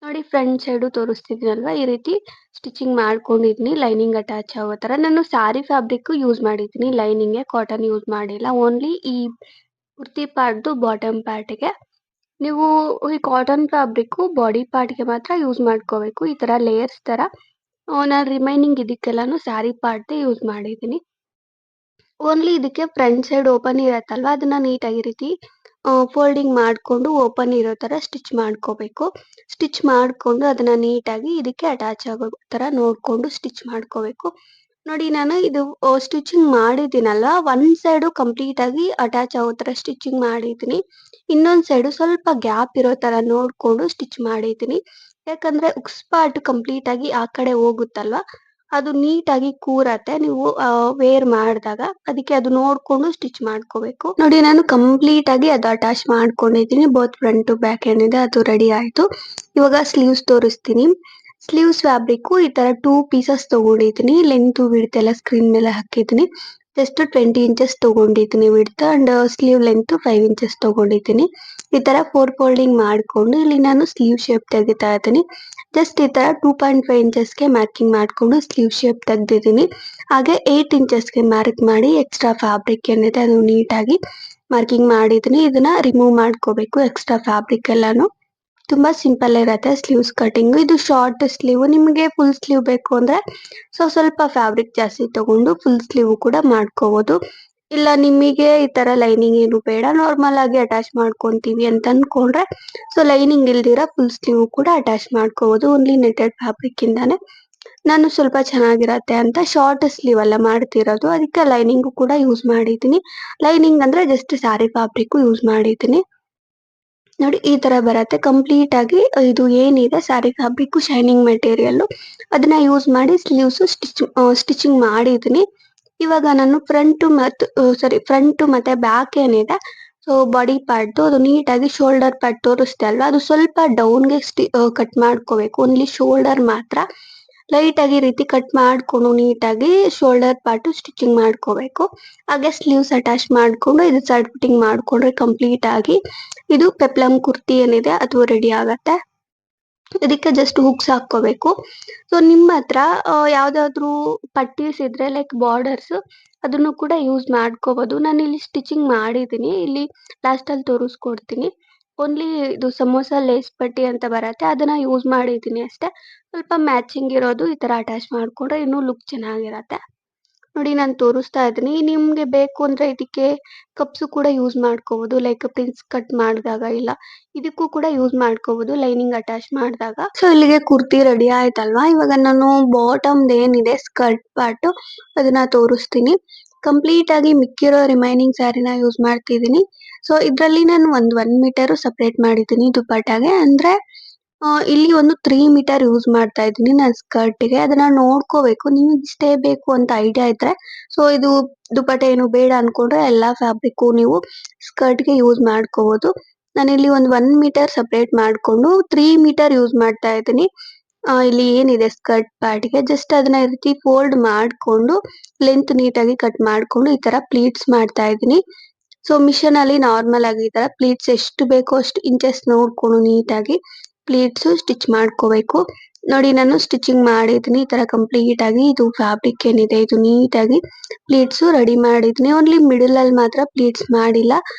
ನೋಡಿ ಫ್ರಂಟ್ ಸೈಡು ತೋರಿಸ್ತಿದ್ದೀನಲ್ವಾ ಈ ರೀತಿ ಸ್ಟಿಚಿಂಗ್ ಮಾಡ್ಕೊಂಡಿದೀನಿ ಲೈನಿಂಗ್ ಅಟ್ಯಾಚ್ ಆಗೋ ತರ. ನಾನು ಸಾರಿ ಫ್ಯಾಬ್ರಿಕ್ ಯೂಸ್ ಮಾಡಿದೀನಿ, ಲೈನಿಂಗ್ಗೆ ಕಾಟನ್ ಯೂಸ್ ಮಾಡಿಲ್ಲ. ಓನ್ಲಿ ಈ ಕುರ್ತಿ ಪಾರ್ಟ್‌ದು ಬಾಟಮ್ ಪಾರ್ಟ್‌ಗೆ ನೀವು ಈ ಕಾಟನ್ ಫ್ಯಾಬ್ರಿಕ್ ಬಾಡಿ ಪಾರ್ಟ್‌ಗೆ ಮಾತ್ರ ಯೂಸ್ ಮಾಡ್ಕೋಬೇಕು. ಈ ತರ ಲೇಯರ್ಸ್ ತರ ನಾನು ರಿಮೈನಿಂಗ್ ಇದಕ್ಕೆಲ್ಲಾನು ಸಾರಿ ಪಾರ್ಟ್‌ದೇ ಯೂಸ್ ಮಾಡಿದೀನಿ. ಓನ್ಲಿ ಇದಕ್ಕೆ ಫ್ರಂಟ್ ಸೈಡ್ ಓಪನ್ ಇರತ್ತಲ್ವಾ ಅದನ್ನ ನೀಟಾಗಿ ಈ ರೀತಿ ಫೋಲ್ಡಿಂಗ್ ಮಾಡ್ಕೊಂಡು ಓಪನ್ ಇರೋ ತರ ಸ್ಟಿಚ್ ಮಾಡ್ಕೋಬೇಕು. ಸ್ಟಿಚ್ ಮಾಡ್ಕೊಂಡು ಅದನ್ನ ನೀಟಾಗಿ ಇದಕ್ಕೆ ಅಟ್ಯಾಚ್ ಆಗೋ ತರ ನೋಡ್ಕೊಂಡು ಸ್ಟಿಚ್ ಮಾಡ್ಕೋಬೇಕು. ನೋಡಿ ನಾನು ಇದು ಸ್ಟಿಚಿಂಗ್ ಮಾಡಿದ್ದೀನಲ್ವಾ ಒಂದ್ ಸೈಡು ಕಂಪ್ಲೀಟ್ ಆಗಿ ಅಟ್ಯಾಚ್ ಆಗೋ ತರ ಸ್ಟಿಚಿಂಗ್ ಮಾಡಿದ್ದೀನಿ. ಇನ್ನೊಂದ್ ಸೈಡು ಸ್ವಲ್ಪ ಗ್ಯಾಪ್ ಇರೋ ತರ ನೋಡ್ಕೊಂಡು ಸ್ಟಿಚ್ ಮಾಡಿದ್ದೀನಿ. ಯಾಕಂದ್ರೆ ಉಕ್ಸ್ ಪಾರ್ಟ್ ಕಂಪ್ಲೀಟ್ ಆಗಿ ಆ ಕಡೆ ಹೋಗುತ್ತಲ್ವಾ ಅದು ನೀಟಾಗಿ ಕೂರತ್ತೆ ನೀವು ವೇರ್ ಮಾಡಿದಾಗ. ಅದಕ್ಕೆ ಅದು ನೋಡ್ಕೊಂಡು ಸ್ಟಿಚ್ ಮಾಡ್ಕೋಬೇಕು. ನೋಡಿ ನಾನು ಕಂಪ್ಲೀಟ್ ಆಗಿ ಅದು ಅಟ್ಯಾಚ್ ಮಾಡ್ಕೊಂಡಿದ್ದೀನಿ. ಬೋತ್ ಫ್ರಂಟ್ ಟು ಬ್ಯಾಕ್ ಏನಿದೆ ಅದು ರೆಡಿ ಆಯ್ತು. ಇವಾಗ ಸ್ಲೀವ್ಸ್ ತೋರಿಸ್ತೀನಿ. ಸ್ಲೀವ್ಸ್ ಫ್ಯಾಬ್ರಿಕ್ ಈ ತರ 2 ಪೀಸಸ್ ತಗೊಂಡಿದ್ದೀನಿ. ಲೆಂತ್ ವಿಡ್ತ್ ಎಲ್ಲ ಸ್ಕ್ರೀನ್ ಮೇಲೆ ಹಾಕಿದ್ದೀನಿ. ಜಸ್ಟ್ 20 ಇಂಚಸ್ ತಗೊಂಡಿದ್ದೀನಿ width and sleeve length 5 inches ತಗೊಂಡಿದ್ದೀನಿ. ಈ ತರ 4 ಫೋಲ್ಡಿಂಗ್ ಮಾಡ್ಕೊಂಡು ಇಲ್ಲಿ ನಾನು ಸ್ಲೀವ್ ಶೇಪ್ ತೆಗಿತಾ ಇದ್ದೀನಿ. ಜಸ್ಟ್ ಈ ತರ 2.5 ಇಂಚಸ್ಗೆ ಮಾರ್ಕಿಂಗ್ ಮಾಡ್ಕೊಂಡು ಸ್ಲೀವ್ ಶೇಪ್ ತೆಗ್ದಿದ್ದೀನಿ. ಹಾಗೆ 8 ಇಂಚಸ್ಗೆ ಮಾರ್ಕ್ ಮಾಡಿ ಎಕ್ಸ್ಟ್ರಾ ಫ್ಯಾಬ್ರಿಕ್ ಏನಿದೆ ಅದು ನೀಟಾಗಿ ಮಾರ್ಕಿಂಗ್ ಮಾಡಿದ್ದೀನಿ. ಇದನ್ನ ರಿಮೂವ್ ಮಾಡ್ಕೋಬೇಕು ಎಕ್ಸ್ಟ್ರಾ ಫ್ಯಾಬ್ರಿಕ್ ಎಲ್ಲಾನು. ತುಂಬಾ ಸಿಂಪಲ್ ಇರತ್ತೆ ಸ್ಲೀವ್ಸ್ ಕಟಿಂಗ್. ಇದು ಶಾರ್ಟ್ ಸ್ಲೀವ್. ನಿಮಗೆ ಫುಲ್ ಸ್ಲೀವ್ ಬೇಕು ಅಂದ್ರೆ ಸ್ವಲ್ಪ ಫ್ಯಾಬ್ರಿಕ್ ಜಾಸ್ತಿ ತಗೊಂಡು ಫುಲ್ ಸ್ಲೀವ್ ಕೂಡ ಮಾಡ್ಕೋಬಹುದು. ಇಲ್ಲ ನಿಮಗೆ ಈ ತರ ಲೈನಿಂಗ್ ಏನು ಬೇಡ ನಾರ್ಮಲ್ ಆಗಿ ಅಟ್ಯಾಚ್ ಮಾಡ್ಕೊಂತೀವಿ ಅಂತ ಅನ್ಕೊಂಡ್ರೆ ಲೈನಿಂಗ್ ಇಲ್ದಿರ ಫುಲ್ ಸ್ಲೀವ್ ಕೂಡ ಅಟ್ಯಾಚ್ ಮಾಡ್ಕೋಬಹುದು ಓನ್ಲಿ ನೆಟೆಡ್ ಫ್ಯಾಬ್ರಿಕ್ ಇಂದಾನೆ. ನಾನು ಸ್ವಲ್ಪ ಚೆನ್ನಾಗಿರತ್ತೆ ಅಂತ ಶಾರ್ಟ್ ಸ್ಲೀವ್ ಎಲ್ಲ ಮಾಡ್ತಿರೋದು ಅದಕ್ಕೆ ಲೈನಿಂಗ್ ಕೂಡ ಯೂಸ್ ಮಾಡಿದ್ದೀನಿ. ಲೈನಿಂಗ್ ಅಂದ್ರೆ ಜಸ್ಟ್ ಸಾರಿ ಫ್ಯಾಬ್ರಿಕ್ ಯೂಸ್ ಮಾಡಿದ್ದೀನಿ. ನೋಡಿ ಈ ತರ ಬರುತ್ತೆ ಕಂಪ್ಲೀಟ್ ಆಗಿ. ಇದು ಏನಿದೆ ಸಾರಿ ಫ್ಯಾಬ್ರಿಕ್ ಶೈನಿಂಗ್ ಮೆಟೀರಿಯಲ್ ಅದನ್ನ ಯೂಸ್ ಮಾಡಿ ಸ್ಲೀವ್ಸ್ ಸ್ಟಿಚಿಂಗ್ ಮಾಡಿದ್ದೀನಿ. ಇವಾಗ ನಾನು ಫ್ರಂಟ್ ಮತ್ತೆ ಬ್ಯಾಕ್ ಏನಿದೆ ಬಾಡಿ ಪಾರ್ಟ್ ಅದು ನೀಟಾಗಿ ಶೋಲ್ಡರ್ ಪಾರ್ಟ್ ತೋರಿಸ್ದೆ ಅಲ್ವಾ ಅದು ಸ್ವಲ್ಪ ಡೌನ್ಗೆ ಕಟ್ ಮಾಡ್ಕೋಬೇಕು. ಓನ್ಲಿ ಶೋಲ್ಡರ್ ಮಾತ್ರ ಲೈಟ್ ಆಗಿ ಈ ರೀತಿ ಕಟ್ ಮಾಡ್ಕೊಂಡು ನೀಟಾಗಿ ಶೋಲ್ಡರ್ ಪಾರ್ಟ್ ಸ್ಟಿಚಿಂಗ್ ಮಾಡ್ಕೋಬೇಕು. ಹಾಗೆ ಸ್ಲೀವ್ಸ್ ಅಟ್ಯಾಚ್ ಮಾಡ್ಕೊಂಡು ಇದು ಸೈಡ್ ಫಿಟ್ಟಿಂಗ್ ಮಾಡ್ಕೊಂಡ್ರೆ ಕಂಪ್ಲೀಟ್ ಆಗಿ ಇದು ಪೆಪ್ಲಮ್ ಕುರ್ತಿ ಏನಿದೆ ಅದು ರೆಡಿ ಆಗತ್ತೆ. ಇದಕ್ಕೆ ಜಸ್ಟ್ ಹುಕ್ಸ್ ಹಾಕೋಬೇಕು. ನಿಮ್ಮ ಹತ್ರ ಯಾವ್ದಾದ್ರು ಪಟ್ಟೀಸ್ ಇದ್ರೆ ಲೈಕ್ ಬಾರ್ಡರ್ಸ್ ಅದನ್ನು ಕೂಡ ಯೂಸ್ ಮಾಡ್ಕೋಬಹುದು. ನಾನು ಇಲ್ಲಿ ಸ್ಟಿಚಿಂಗ್ ಮಾಡಿದ್ದೀನಿ. ಇಲ್ಲಿ ಲಾಸ್ಟ್ ಅಲ್ಲಿ ತೋರಿಸ್ಕೊಡ್ತೀನಿ. ಓನ್ಲಿ ಇದು ಸಮೋಸ ಲೇಸ್ ಪಟ್ಟಿ ಅಂತ ಬರತ್ತೆ ಅದನ್ನ ಯೂಸ್ ಮಾಡಿದ್ದೀನಿ ಅಷ್ಟೇ. ಸ್ವಲ್ಪ ಮ್ಯಾಚಿಂಗ್ ಇರೋದು ಈ ತರ ಅಟ್ಯಾಚ್ ಮಾಡ್ಕೊಂಡ್ರೆ ಇನ್ನೂ ಲುಕ್ ಚೆನ್ನಾಗಿರತ್ತೆ. ನೋಡಿ ನಾನು ತೋರಿಸ್ತಾ ಇದ್ದೀನಿ. ನಿಮ್ಗೆ ಬೇಕು ಅಂದ್ರೆ ಇದಕ್ಕೆ ಕಪ್ಸ್ ಕೂಡ ಯೂಸ್ ಮಾಡ್ಕೋಬಹುದು. ಲೈಕ್ ಪ್ರಿನ್ಸ್ ಕಟ್ ಮಾಡಿದಾಗ ಇಲ್ಲ ಇದಕ್ಕೂ ಕೂಡ ಯೂಸ್ ಮಾಡ್ಕೋಬಹುದು ಲೈನಿಂಗ್ ಅಟ್ಯಾಚ್ ಮಾಡಿದಾಗ. ಇಲ್ಲಿಗೆ ಕುರ್ತಿ ರೆಡಿ ಆಯ್ತಲ್ವಾ. ಇವಾಗ ನಾನು ಬಾಟಮ್ ಏನಿದೆ ಸ್ಕರ್ಟ್ ಪಾರ್ಟ್ ಅದನ್ನ ತೋರಿಸ್ತೀನಿ. ಕಂಪ್ಲೀಟ್ ಆಗಿ ಮಿಕ್ಕಿರೋ ರಿಮೈನಿಂಗ್ ಸ್ಯಾರಿನ ಯೂಸ್ ಮಾಡ್ತಿದ್ದೀನಿ. ಇದ್ರಲ್ಲಿ ನಾನು 1 ಮೀಟರ್ ಸಪರೇಟ್ ಮಾಡಿದ್ದೀನಿ ದುಪಟ್ಟಾಗೆ. ಅಂದ್ರೆ ಇಲ್ಲಿ ಒಂದು 3 ಮೀಟರ್ ಯೂಸ್ ಮಾಡ್ತಾ ಇದ್ದೀನಿ ನಾನು ಸ್ಕರ್ಟ್‌ಗೆ. ಅದನ್ನ ನೋಡ್ಕೋಬೇಕು. ನಿಮಗೆ ಇಷ್ಟೇ ಬೇಕು ಅಂತ ಐಡಿಯಾ ಇದ್ರೆ ಇದು ದುಪಟ್ಟೆ ಏನು ಬೇಡ ಅನ್ಕೊಂಡ್ರೆ ಎಲ್ಲಾ ಫ್ಯಾಬ್ರಿಕ್ ನೀವು ಸ್ಕರ್ಟ್‌ಗೆ ಯೂಸ್ ಮಾಡ್ಕೋಬಹುದು. ನಾನಿಲ್ಲಿ ಒಂದು 1 ಮೀಟರ್ ಸಪರೇಟ್ ಮಾಡ್ಕೊಂಡು 3 ಮೀಟರ್ ಯೂಸ್ ಮಾಡ್ತಾ ಇದ್ದೀನಿ. ಇಲ್ಲಿ ಏನಿದೆ ಸ್ಕರ್ಟ್ ಪಾರ್ಟ್‌ಗೆ ಜಸ್ಟ್ ಅದನ್ನ ಈ ರೀತಿ ಫೋಲ್ಡ್ ಮಾಡ್ಕೊಂಡು ಲೆಂತ್ ನೀಟಾಗಿ ಕಟ್ ಮಾಡ್ಕೊಂಡು ಈ ತರ ಪ್ಲೀಟ್ಸ್ ಮಾಡ್ತಾ ಇದ್ದೀನಿ. ಮಿಷನ್ ಅಲ್ಲಿ ನಾರ್ಮಲ್ ಆಗಿ ಈ ತರ ಪ್ಲೀಟ್ಸ್ ಎಷ್ಟು ಬೇಕೋ ಅಷ್ಟು ಇಂಚಸ್ ನೋಡ್ಕೊಂಡು ನೀಟಾಗಿ ಪ್ಲೀಟ್ಸ್ ಸ್ಟಿಚ್ ಮಾಡ್ಕೋಬೇಕು. ನೋಡಿ ನಾನು ಸ್ಟಿಚಿಂಗ್ ಮಾಡಿದ್ದೀನಿ ಈ ತರ ಕಂಪ್ಲೀಟ್ ಆಗಿ. ಇದು ಫ್ಯಾಬ್ರಿಕ್ ಏನಿದೆ ಇದು ನೀಟಾಗಿ ಪ್ಲೀಟ್ಸ್ ರೆಡಿ ಮಾಡಿದ್ದೀನಿ. ಓನ್ಲಿ ಮಿಡಲ್ ಅಲ್ಲಿ ಮಾತ್ರ ಪ್ಲೀಟ್ಸ್ ಮಾಡಿಲ್ಲ.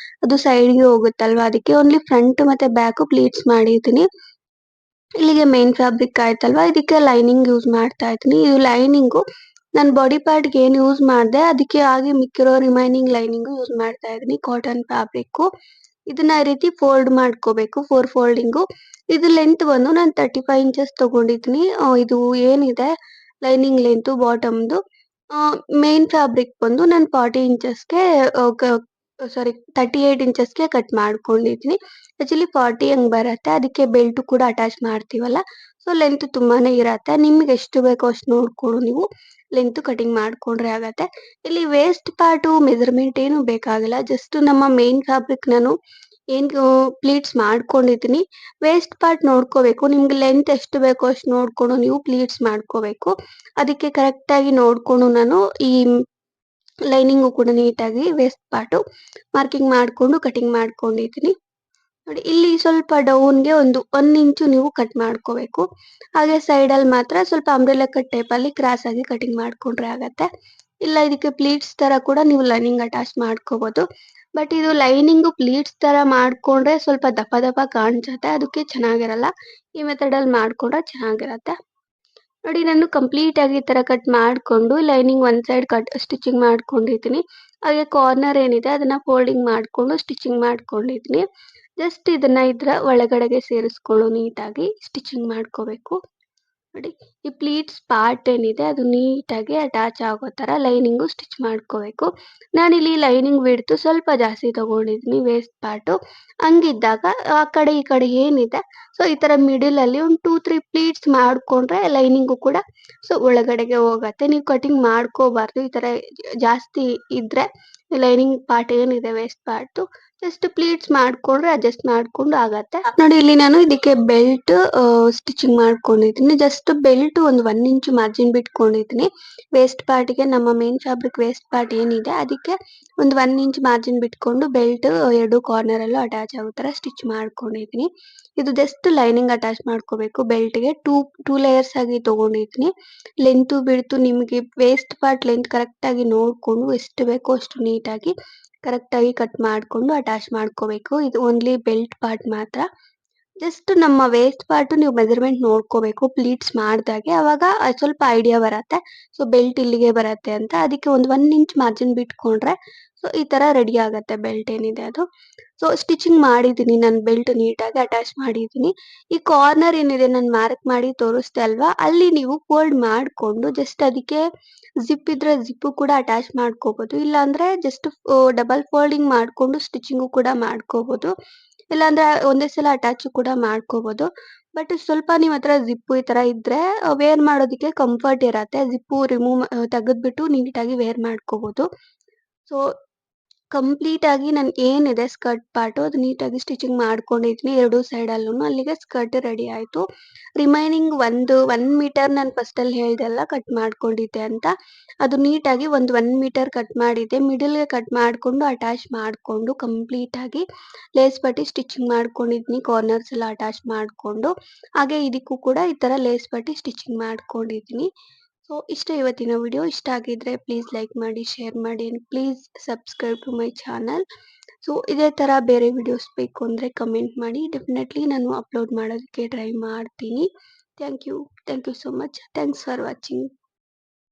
ಅದು ಸೈಡ್‌ಗೆ ಹೋಗುತ್ತಲ್ವಾ ಅದಕ್ಕೆ ಓನ್ಲಿ ಫ್ರಂಟ್ ಮತ್ತೆ ಬ್ಯಾಕ್ ಪ್ಲೀಟ್ಸ್ ಮಾಡಿದ್ದೀನಿ. ಇಲ್ಲಿಗೆ ಮೇನ್ ಫ್ಯಾಬ್ರಿಕ್ ಆಯ್ತಲ್ವಾ ಇದಕ್ಕೆ ಲೈನಿಂಗ್ ಯೂಸ್ ಮಾಡ್ತಾ ಇದ್ದೀನಿ. ಇದು ಲೈನಿಂಗು ನಾನು ಬಾಡಿ ಪಾರ್ಟ್‌ಗೆ ಏನ್ ಯೂಸ್ ಮಾಡ್ದೆ ಅದಕ್ಕೆ ಹಾಗೆ ಮಿಕ್ಕಿರೋ ರಿಮೈನಿಂಗ್ ಲೈನಿಂಗ್ ಯೂಸ್ ಮಾಡ್ತಾ ಇದ್ದೀನಿ ಕಾಟನ್ ಫ್ಯಾಬ್ರಿಕ್. ಇದನ್ನ ಈ ರೀತಿ ಫೋಲ್ಡ್ ಮಾಡ್ಕೋಬೇಕು 4 ಫೋಲ್ಡಿಂಗು. ಇದು ಲೆಂತ್ ಬಂದು ನಾನು 35 ಇಂಚಸ್ ತಗೊಂಡಿದ್ದೀನಿ. ಇದು ಏನಿದೆ ಲೈನಿಂಗ್ ಲೆಂತ್ ಬಾಟಮ್‌ದು ಮೇನ್ ಫ್ಯಾಬ್ರಿಕ್ ಬಂದು ನಾನು 40 ಇಂಚಸ್‌ಗೆ ಸಾರಿ 38 ಇಂಚಸ್‌ಗೆ ಕಟ್ ಮಾಡ್ಕೊಂಡಿದ್ದೀನಿ. ಆಕ್ಚುಲಿ 40 ಹಂಗ್ ಬರತ್ತೆ. ಅದಕ್ಕೆ ಬೆಲ್ಟ್ ಕೂಡ ಅಟ್ಯಾಚ್ ಮಾಡ್ತೀವಲ್ಲ. ಸೊ ಲೆಂತ್ ತುಂಬಾನೇ ಇರತ್ತೆ. ನಿಮ್ಗೆ ಎಷ್ಟು ಬೇಕೋ ಅಷ್ಟು ನೋಡ್ಕೊಂಡು ನೀವು ಲೆಂತ್ ಕಟಿಂಗ್ ಮಾಡ್ಕೊಂಡ್ರೆ ಆಗತ್ತೆ. ಇಲ್ಲಿ ವೇಸ್ಟ್ ಪಾರ್ಟು ಮೆಜರ್‌ಮೆಂಟ್ ಏನು ಬೇಕಾಗಿಲ್ಲ. ಜಸ್ಟ್ ನಮ್ಮ ಮೇನ್ ಫ್ಯಾಬ್ರಿಕ್ ನಾನು ಏನು ಪ್ಲೀಟ್ಸ್ ಮಾಡ್ಕೊಂಡಿದ್ದೀನಿ. ವೇಸ್ಟ್ ಪಾರ್ಟ್ ನೋಡ್ಕೋಬೇಕು. ನಿಮ್ಗೆ ಲೆಂತ್ ಎಷ್ಟು ಬೇಕೋ ಅಷ್ಟು ನೋಡ್ಕೊಂಡು ನೀವು ಪ್ಲೀಟ್ಸ್ ಮಾಡ್ಕೋಬೇಕು. ಅದಕ್ಕೆ ಕರೆಕ್ಟಾಗಿ ನೋಡ್ಕೊಂಡು ನಾನು ಈ ಲೈನಿಂಗು ಕೂಡ ನೀಟಾಗಿ ವೇಸ್ಟ್ ಪಾರ್ಟು ಮಾರ್ಕಿಂಗ್ ಮಾಡ್ಕೊಂಡು ಕಟಿಂಗ್ ಮಾಡ್ಕೊಂಡಿದ್ದೀನಿ. ನೋಡಿ ಇಲ್ಲಿ ಸ್ವಲ್ಪ ಡೌನ್‌ಗೆ 1 ಇಂಚು ನೀವು ಕಟ್ ಮಾಡ್ಕೋಬೇಕು. ಹಾಗೆ ಸೈಡಲ್ಲಿ ಮಾತ್ರ ಸ್ವಲ್ಪ ಅಂಬ್ರೆಲಾ ಕಟ್ ಟೈಪಲ್ಲಿ ಕ್ರಾಸ್ ಆಗಿ ಕಟಿಂಗ್ ಮಾಡ್ಕೊಂಡ್ರೆ ಆಗತ್ತೆ. ಇಲ್ಲ ಇದಕ್ಕೆ ಪ್ಲೀಟ್ಸ್ ತರ ಕೂಡ ನೀವು ಲೈನಿಂಗ್ ಅಟ್ಯಾಚ್ ಮಾಡ್ಕೋಬಹುದು. ಬಟ್ ಇದು ಲೈನಿಂಗು ಪ್ಲೀಟ್ಸ್ ತರ ಮಾಡ್ಕೊಂಡ್ರೆ ಸ್ವಲ್ಪ ದಪ್ಪ ದಪ್ಪ ಕಾಣ್ಸುತ್ತೆ. ಅದಕ್ಕೆ ಚೆನ್ನಾಗಿರಲ್ಲ. ಈ ಮೆಥಡಲ್ಲಿ ಮಾಡ್ಕೊಂಡ್ರೆ ಚೆನ್ನಾಗಿರತ್ತೆ. ನೋಡಿ ನಾನು ಕಂಪ್ಲೀಟ್ ಆಗಿ ಈ ತರ ಕಟ್ ಮಾಡ್ಕೊಂಡು ಲೈನಿಂಗ್ ಒಂದ್ ಸೈಡ್ ಸ್ಟಿಚಿಂಗ್ ಮಾಡ್ಕೊಂಡಿದ್ದೀನಿ. ಹಾಗೆ ಕಾರ್ನರ್ ಏನಿದೆ ಅದನ್ನ ಫೋಲ್ಡಿಂಗ್ ಮಾಡ್ಕೊಂಡು ಸ್ಟಿಚಿಂಗ್ ಮಾಡ್ಕೊಂಡಿದ್ದೀನಿ. ಜಸ್ಟ್ ಇದನ್ನ ಇದ್ರ ಒಳಗಡೆಗೆ ಸೇರಿಸ್ಕೊಂಡು ನೀಟಾಗಿ ಸ್ಟಿಚಿಂಗ್ ಮಾಡ್ಕೋಬೇಕು. ನೋಡಿ ಈ ಪ್ಲೀಟ್ಸ್ ಪಾರ್ಟ್ ಏನಿದೆ ಅದು ನೀಟಾಗಿ ಅಟ್ಯಾಚ್ ಆಗೋ ತರ ಲೈನಿಂಗು ಸ್ಟಿಚ್ ಮಾಡ್ಕೋಬೇಕು. ನಾನಿಲ್ಲಿ ಲೈನಿಂಗ್ ವಿಡ್ತ್ ಸ್ವಲ್ಪ ಜಾಸ್ತಿ ತಗೊಂಡಿದ್ದೀನಿ ವೇಸ್ಟ್ ಪಾರ್ಟು. ಹಂಗಿದ್ದಾಗ ಆ ಕಡೆ ಈ ಕಡೆ ಏನಿದೆ ಸೊ ಈ ತರ ಮಿಡಲ್ ಅಲ್ಲಿ ಒಂದು 2-3 ಪ್ಲೀಟ್ಸ್ ಮಾಡ್ಕೊಂಡ್ರೆ ಲೈನಿಂಗು ಕೂಡ ಸೊ ಒಳಗಡೆಗೆ ಹೋಗತ್ತೆ. ನೀವು ಕಟಿಂಗ್ ಮಾಡ್ಕೋಬಾರ್ದು. ಈ ತರ ಜಾಸ್ತಿ ಇದ್ರೆ ಲೈನಿಂಗ್ ಪಾರ್ಟ್ ಏನಿದೆ ವೇಸ್ಟ್ ಪಾರ್ಟ್‌ದು ಜಸ್ಟ್ ಪ್ಲೀಟ್ಸ್ ಮಾಡ್ಕೊಂಡ್ರೆ ಅಡ್ಜಸ್ಟ್ ಮಾಡ್ಕೊಂಡು ಆಗತ್ತೆ. ನೋಡಿ ಇಲ್ಲಿ ನಾನು ಇದಕ್ಕೆ ಬೆಲ್ಟ್ ಸ್ಟಿಚಿಂಗ್ ಮಾಡ್ಕೊಂಡಿದ್ದೀನಿ. ಜಸ್ಟ್ ಬೆಲ್ಟ್ ಒಂದು 1 ಇಂಚು ಮಾರ್ಜಿನ್ ಬಿಟ್ಕೊಂಡಿದ್ದೀನಿ. ವೇಸ್ಟ್ ಪಾರ್ಟ್‌ಗೆ ನಮ್ಮ ಮೇನ್ ಫ್ಯಾಬ್ರಿಕ್ ವೇಸ್ಟ್ ಪಾರ್ಟ್ ಏನಿದೆ ಅದಕ್ಕೆ ಒಂದು 1 ಇಂಚ್ ಮಾರ್ಜಿನ್ ಬಿಟ್ಕೊಂಡು ಬೆಲ್ಟ್ 2 ಕಾರ್ನರಲ್ಲೂ ಅಟ್ಯಾಚ್ ಆಗೋ ತರ ಸ್ಟಿಚ್ ಮಾಡ್ಕೊಂಡಿದ್ದೀನಿ. ಇದು ಜಸ್ಟ್ ಲೈನಿಂಗ್ ಅಟ್ಯಾಚ್ ಮಾಡ್ಕೋಬೇಕು ಬೆಲ್ಟ್‌ಗೆ. 2 ಲೇಯರ್ಸ್ ಆಗಿ ತಗೊಂಡಿದ್ದೀನಿ. ಲೆಂತ್ ವಿಡ್ತ್ ನಿಮಗೆ ವೇಸ್ಟ್ ಪಾರ್ಟ್ ಲೆಂತ್ ಕರೆಕ್ಟಾಗಿ ನೋಡ್ಕೊಂಡು ಎಷ್ಟು ಬೇಕೋ ಅಷ್ಟು ನೀಟಾಗಿ ಕರೆಕ್ಟಾಗಿ ಕಟ್ ಮಾಡ್ಕೊಂಡು ಅಟ್ಯಾಚ್ ಮಾಡ್ಕೋಬೇಕು. ಇದು ಓನ್ಲಿ ಬೆಲ್ಟ್ ಪಾರ್ಟ್ ಮಾತ್ರ. ಜಸ್ಟ್ ನಮ್ಮ ವೇಸ್ಟ್ ಪಾರ್ಟ್ ನೀವು ಮೆಜರ್‌ಮೆಂಟ್ ನೋಡ್ಕೋಬೇಕು ಪ್ಲೀಟ್ಸ್ ಮಾಡ್ದಾಗೆ. ಅವಾಗ ಸ್ವಲ್ಪ ಐಡಿಯಾ ಬರತ್ತೆ. ಸೊ ಬೆಲ್ಟ್ ಇಲ್ಲಿಗೆ ಬರತ್ತೆ ಅಂತ. ಅದಕ್ಕೆ ಒಂದು 1 ಇಂಚ್ ಮಾರ್ಜಿನ್ ಬಿಟ್ಕೊಂಡ್ರೆ ಸೊ ಈ ತರ ರೆಡಿ ಆಗತ್ತೆ ಬೆಲ್ಟ್ ಏನಿದೆ ಅದು. ಸೊ ಸ್ಟಿಚಿಂಗ್ ಮಾಡಿದ್ದೀನಿ ನಾನು ಬೆಲ್ಟ್ ನೀಟಾಗಿ ಅಟ್ಯಾಚ್ ಮಾಡಿದ್ದೀನಿ. ಈ ಕಾರ್ನರ್ ಏನಿದೆ ನಾನು ಮಾರ್ಕ್ ಮಾಡಿ ತೋರಿಸ್ದೆ ಅಲ್ವಾ? ಅಲ್ಲಿ ನೀವು ಫೋಲ್ಡ್ ಮಾಡ್ಕೊಂಡು ಜಸ್ಟ್ ಅದಕ್ಕೆ ಜಿಪ್ ಇದ್ರೆ ಜಿಪ್ಪು ಕೂಡ ಅಟ್ಯಾಚ್ ಮಾಡ್ಕೋಬಹುದು. ಇಲ್ಲಾಂದ್ರೆ ಜಸ್ಟ್ ಡಬಲ್ ಫೋಲ್ಡಿಂಗ್ ಮಾಡ್ಕೊಂಡು ಸ್ಟಿಚಿಂಗು ಕೂಡ ಮಾಡ್ಕೋಬಹುದು. ಇಲ್ಲಾಂದ್ರೆ ಒಂದೇ ಸಲ ಅಟ್ಯಾಚ್ ಕೂಡ ಮಾಡ್ಕೋಬಹುದು. ಬಟ್ ಸ್ವಲ್ಪ ನಿಮ್ ಹತ್ರ ಜಿಪ್ಪು ಈ ತರ ಇದ್ರೆ ವೇರ್ ಮಾಡೋದಕ್ಕೆ ಕಂಫರ್ಟ್ ಇರತ್ತೆ. ಜಿಪ್ಪು ರಿಮೂವ್ ತೆಗೆದ್ಬಿಟ್ಟು ನೀಟಾಗಿ ವೇರ್ ಮಾಡ್ಕೋಬಹುದು. ಸೊ ಕಂಪ್ಲೀಟ್ ಆಗಿ ನನ್ ಏನಿದೆ ಸ್ಕರ್ಟ್ ಪಾರ್ಟು ಅದು ನೀಟಾಗಿ ಸ್ಟಿಚಿಂಗ್ ಮಾಡ್ಕೊಂಡಿದ್ದೀನಿ 2 ಸೈಡಲ್ಲೂನು. ಅಲ್ಲಿಗೆ ಸ್ಕರ್ಟ್ ರೆಡಿ ಆಯ್ತು. ರಿಮೈನಿಂಗ್ 1 ಮೀಟರ್ ನಾನು ಫಸ್ಟಲ್ಲಿ ಹೇಳ್ದೆ ಅಲ್ಲ ಕಟ್ ಮಾಡ್ಕೊಂಡಿದ್ದೆ ಅಂತ. ಅದು ನೀಟಾಗಿ 1 ಮೀಟರ್ ಕಟ್ ಮಾಡಿದ್ದೆ. ಮಿಡಲ್‌ಗೆ ಕಟ್ ಮಾಡ್ಕೊಂಡು ಅಟ್ಯಾಚ್ ಮಾಡ್ಕೊಂಡು ಕಂಪ್ಲೀಟ್ ಆಗಿ ಲೇಸ್ ಪಟ್ಟಿ ಸ್ಟಿಚಿಂಗ್ ಮಾಡ್ಕೊಂಡಿದ್ದೀನಿ. ಕಾರ್ನರ್ಸ್ ಎಲ್ಲ ಅಟ್ಯಾಚ್ ಮಾಡ್ಕೊಂಡು. ಹಾಗೆ ಇದಕ್ಕೂ ಕೂಡ ಈ ತರ ಲೇಸ್ ಪಟ್ಟಿ ಸ್ಟಿಚಿಂಗ್ ಮಾಡ್ಕೊಂಡಿದ್ದೀನಿ. ಸೊ ಇಷ್ಟೇ ಇವತ್ತಿನ ವಿಡಿಯೋ. ಇಷ್ಟ ಆಗಿದ್ರೆ ಪ್ಲೀಸ್ ಲೈಕ್ ಮಾಡಿ, ಶೇರ್ ಮಾಡಿ and please subscribe to my channel. So ಇದೇ ತರ ಬೇರೆ ವಿಡಿಯೋಸ್ ಬೇಕು ಅಂದ್ರೆ ಕಮೆಂಟ್ ಮಾಡಿ. ಡೆಫಿನೆಟ್ಲಿ ನಾನು ಅಪ್ಲೋಡ್ ಮಾಡೋದಕ್ಕೆ ಟ್ರೈ ಮಾಡ್ತೀನಿ. Thank you. Thank you so much. Thanks for watching.